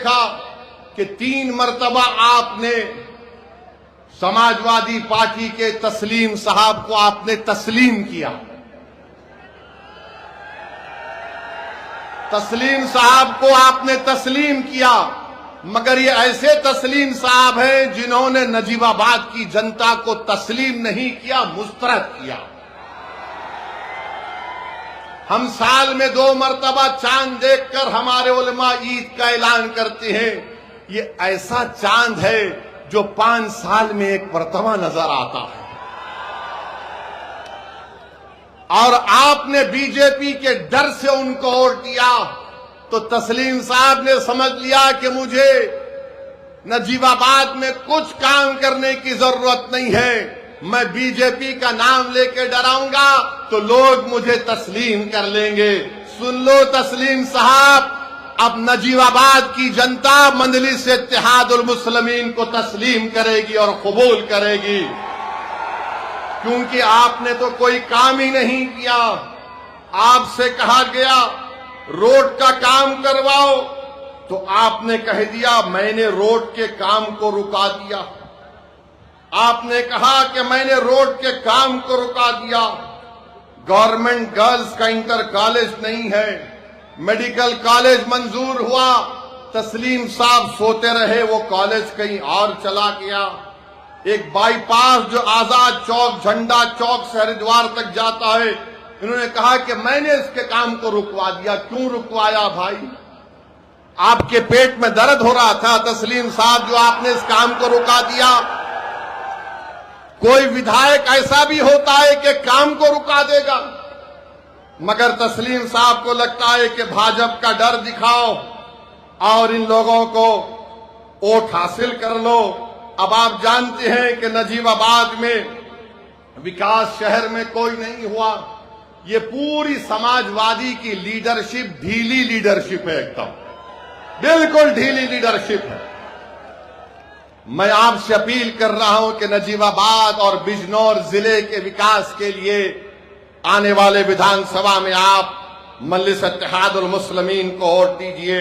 देखा कि 3 मरतबा आपने समाजवादी पार्टी के तस्लीम साहब को आपने तस्लीम किया। तस्लीम साहब को आपने तस्लीम किया, मगर ये ऐसे तस्लीम साहब हैं जिन्होंने नजीबाबाद की जनता को तस्लीम नहीं किया, मुस्तरद किया। हम साल में 2 मरतबा चांद देखकर हमारे उलमा ईद का ऐलान करते हैं। ये ऐसा चांद है जो 5 साल में एक मरतबा नजर आता है। और आपने बीजेपी के डर से उनको वोट दिया, तो तस्लीम साहब ने समझ लिया कि मुझे नजीबाबाद में कुछ काम करने की जरूरत नहीं है। मैं बीजेपी का नाम लेके डराऊंगा तो लोग मुझे तस्लीम कर लेंगे। सुन लो तस्लीम साहब, अब नजीबाबाद की जनता मजलिस इत्तेहादुल मुस्लिमीन को तस्लीम करेगी और कबूल करेगी, क्योंकि आपने तो कोई काम ही नहीं किया। आपसे कहा गया रोड का काम करवाओ, तो आपने कह दिया मैंने रोड के काम को रुका दिया। आपने कहा कि मैंने रोड के काम को रुका दिया। गवर्नमेंट गर्ल्स का इंटर कॉलेज नहीं है, मेडिकल कॉलेज मंजूर हुआ, तस्लीम साहब सोते रहे, वो कॉलेज कहीं और चला गया। एक बाईपास जो आजाद चौक, झंडा चौक से हरिद्वार तक जाता है, इन्होंने कहा कि मैंने इसके काम को रुकवा दिया। क्यों रुकवाया भाई? आपके पेट में दर्द हो रहा था तस्लीम साहब, जो आपने इस काम को रुका दिया। कोई विधायक ऐसा भी होता है कि काम को रुका देगा, मगर तस्लीम साहब को लगता है कि भाजपा का डर दिखाओ और इन लोगों को वोट हासिल कर लो। अब आप जानते हैं कि नजीबाबाद में विकास शहर में कोई नहीं हुआ। ये पूरी समाजवादी की लीडरशिप ढीली लीडरशिप है, एकदम बिल्कुल ढीली लीडरशिप है। मैं आपसे अपील कर रहा हूं कि नजीबाबाद और बिजनौर जिले के विकास के लिए आने वाले विधानसभा में आप मजलिस इत्तेहादुल मुस्लिमीन को वोट दीजिए।